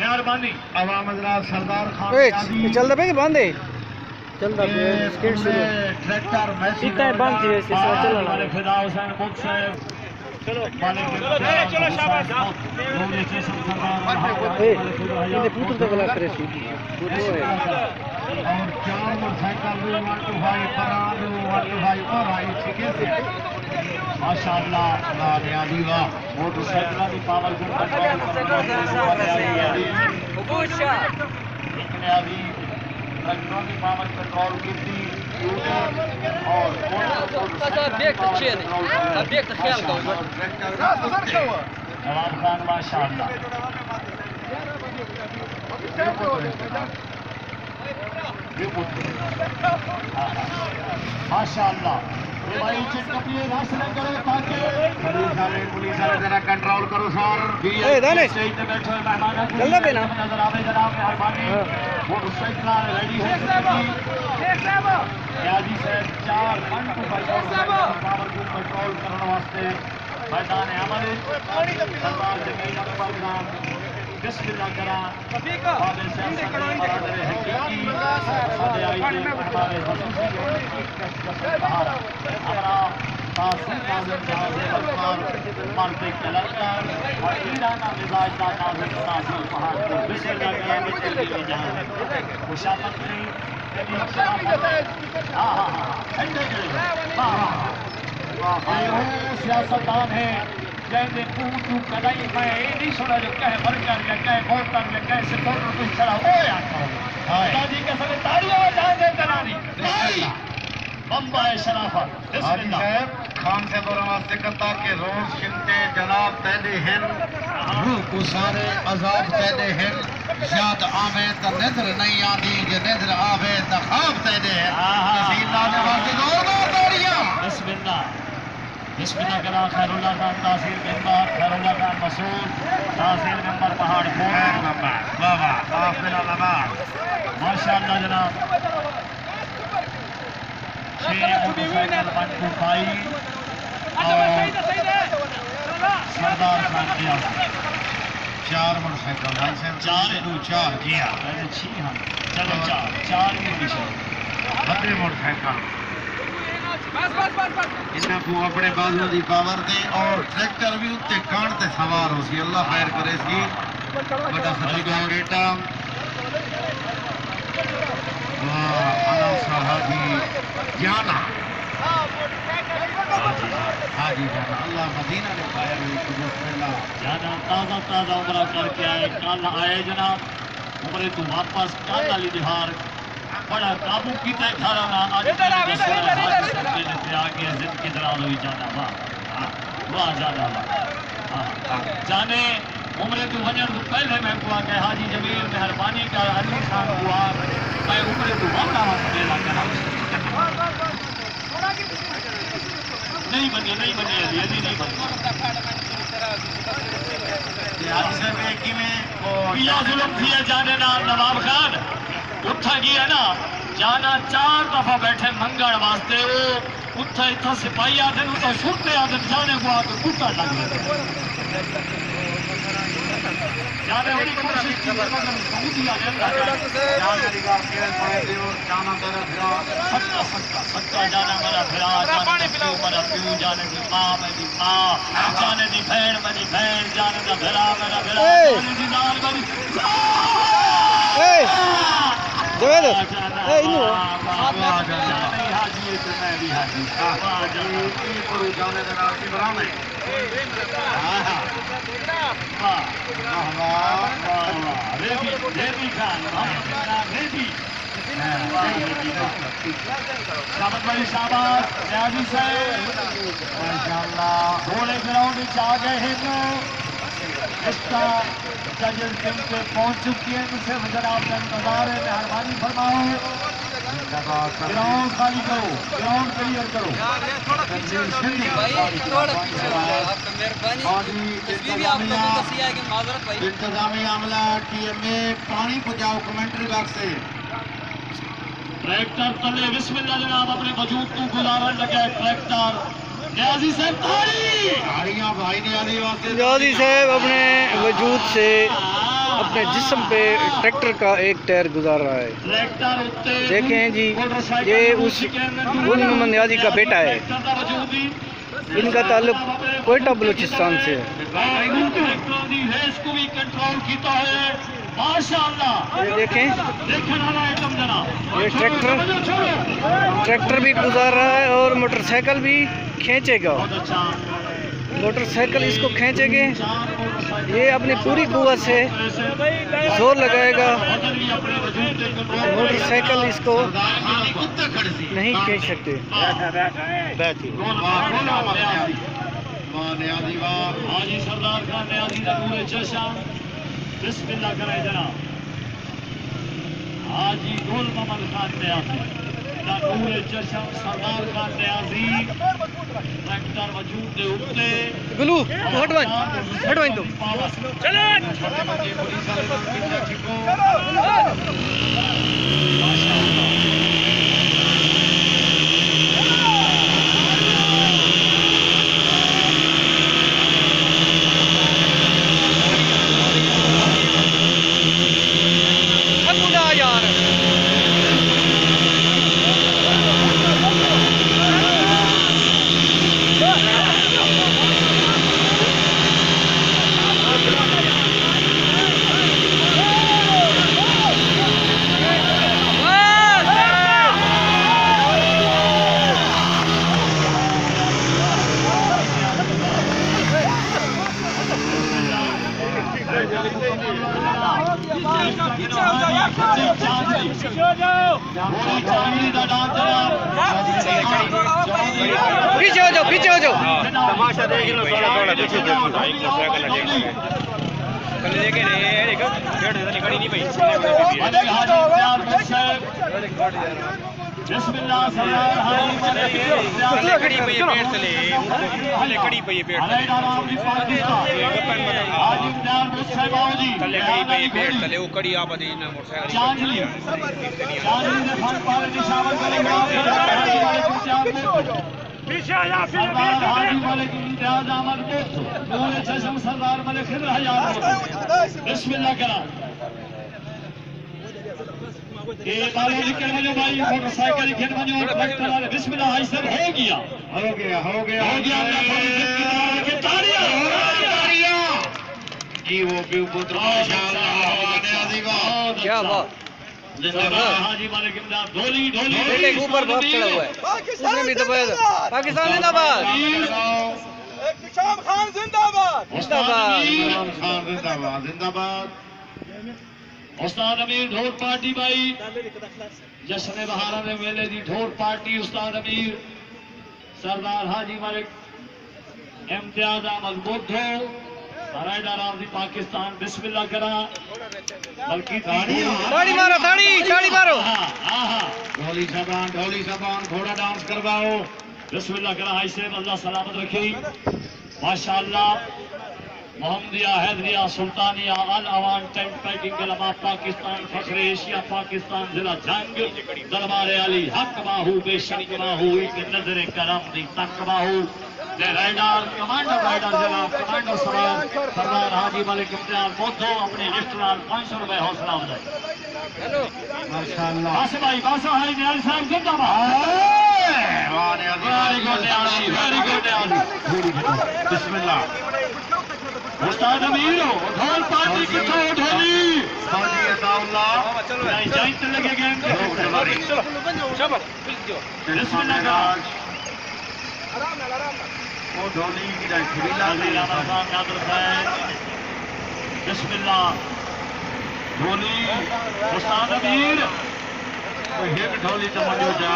مہربانی عوام حضرات سردار خان چل رہا ہے باندھے چل رہا ہے سکیٹ شروع ٹریکٹر میسی اتنا ہے باندھ ویسے چل رہا ہے فدا حسین بک سے چلو شاباش یہ پوتر تو بلا کرے سی اور 4 موٹر سائیکل 125 پران 125 اور آئی ٹھیکے سے ماشاءاللہ اللہ نیازی واہ موٹر سائیکل کی پاور کو نیازی ٹریکٹروں کی پاور کنٹرول کی تھی اور نواب خان ماشاءاللہ ماشاءاللہ پولیس والے ذرا کنٹرول کرو سر چلنا پہ نا نظر آوے جناب مہربانی موٹر سائیکل ریڈی ہو نیازی سے 4 منٹ پاور کو کنٹرول کرنے واسطے میدان عمل سرکار زمین اکبر نام بسم اللہ کرا بابے سے برادر حقیقی سادے آئی دے ہمارے خصوصی ہمارا تاثیر ناظر جہاز اکبر مرد کلکر اور ایرانہ مزاج دا ناظر تاثیر پہاڑ کو بسم اللہ کرا میں چلی ہوئی جہاں خوشامت نہیں سیاستدان ہے جیسے پوتو کدائی میں نہیں سنا جو کہے برگر یا کہے بوتر یا کہے سپورٹر کچھ چڑھا ہو یا کہا جی کے سمیں تاریوں میں جان دے تنانی بمبائے شرافت حاجی صاحب خان سے دورہ واسطے کرتا کہ روز شنتے جناب تیدے ہن روح کو سارے عذاب تیدے ہن یاد آوے تا نظر نہیں آدھی کہ نظر آوے تا خواب تیدے ہن نصیر لانے واسطے دور دوریاں بسم اللہ کرا خیر اللہ خان تاثیر ممبر خیر اللہ خان مسعود تاثیر ممبر پہاڑ پور بابا حافظ علامات ماشاءاللہ جناب 6 موٹر سائیکل 125 اور سردار خان نیاز 4 موٹر سائیکل 4 جی ہاں چلو 4 موٹر سائیکل انہاں کو اپنے بازوں دی پاور دے اور ٹریکٹر بھی اتنے کان تے سوار ہو سی اللہ خیر کرے سی بڑا خطیگا ریٹا اناؤنسر حاجی جانا حاجی جانا اللہ مدینہ نے پایا ہوئی بسم اللہ جانا تازہ عمرہ کر کے آئے کل آئے جناب عمرے تو واپس کل علی دہار بڑا قابو کیتا ہے کھارا نا آج آگے زندگی دراز ہوئی جانا واہ جانا جانے عمرے تو ونجن تو پہلے میں کہا کہ حاجی جمیل مہربانی کا علی خان ہوا میں عمرے تو واپس میلا کرا نہیں بنے علی نہیں بنے حاجی صاحب ایک ہی میں بیا ظلم کیا جانے نا نواب خان اٹھا گیا نا جانا 4 دفعہ بیٹھے منگڑ واسطے اٹھا اتھا سپاہی آدھن اتھا چھوٹے آدھن جانے کو آدھن کتا لگ گیا جانے ہوئی کوشش کی مگر سعودی آدھن جانے لگا کیل پڑے دیو جانا میرا بھرا سکتا جانا میرا بھرا جانے پیو میرا پیو جانے دی ماں میری ماں جانے دی بھین میری بھین جانے دا بھرا میرا بھرا جانے دی نال میری جوید شابت بڑی شابت نیازی صاحب ماشاءاللہ گھوڑے گراؤنڈ آ گئے ہیں اس کا ججز ٹیم پہ پہنچ چکی ہے صرف جناب کا انتظار ہے مہربانی فرماؤ گراؤنڈ خالی کرو گراؤنڈ کلیئر کرو انتظامی عملہ ٹی ایم اے پانی پہنچاؤ کمنٹری باکس سے ٹریکٹر تلے بسم اللہ جناب اپنے وجود کو گزارن لگے ٹریکٹر نیازی صاحب نیازی صاحب اپنے وجود سے اپنے جسم پہ ٹریکٹر کا ایک ٹائر گزار رہا ہے. دیکھیں جی یہ اس گل محمد نیازی کا بیٹا ہے. ان کا تعلق کوئٹہ بلوچستان سے ہے. یہ دیکھیں یہ ٹریکٹر بھی گزار رہا ہے اور موٹر سائیکل بھی کھینچے گا. موٹر سائیکل اس کو کھینچے گے. یہ اپنی پوری قوت سے زور لگائے گا. موٹر سائیکل اس کو نہیں کھینچ سکتے. حاجی سردار خان نیازی کا نور چشم بسم اللہ کرے جناب. حاجی گل محمد خان نیازی کا نور چشم سردار خان نیازی ٹریکٹر وجود دے اوپر گلو ہٹوائیں تو چلو پیچھے ہو جاؤ. تماشا دیکھ لو تھوڑا پیچھے بسم اللہ کرا موٹر سائیکل بسم اللہ ہو گیا کیا بات. حاجی مالک امداد ڈھولی بیٹے کے اوپر بہت چڑھا ہوا ہے. اس نے بھی دبایا تھا. پاکستان زندہ باد. استاد امیر ڈھول پارٹی بھائی جشن بہارا دے میلے دی ڈھول پارٹی. استاد امیر سردار Haji Malik Imtiaz Ahmed Budhu rider of the Pakistan. بسم اللہ کرا بلکہ تاڑی مارو تاڑی مارو. ڈھولی زبان گھوڑا ڈانس کرواؤ. بسم اللہ کرا. حاجی صاحب اللہ سلامت رکھی. ماشاءاللہ محمدیہ حیدریہ سلطانیہ الاوان ٹینٹ پیکنگ علماء پاکستان فخر ایشیا پاکستان ضلع جنگ دربار علی حق باہو بے شک باہو ایک نظر کرم دی تک باہو رائڈر کمانڈر رائڈر جناب کمانڈر سردار حاجی ملک امتیاز بدھو اپنے رشتےدار 500 روپے حوصلہ افزائی. بس بھائی بس حاجی نیازی صاحب زندہ باد. ویری گڈ بسم اللہ. استاد امیر ڈھول پارٹی کتوں ڈھولی جائیں لگے گئے. بسم اللہ کا بسم اللہ ڈھولی استاد امیر ایک ڈھولی چمجو جا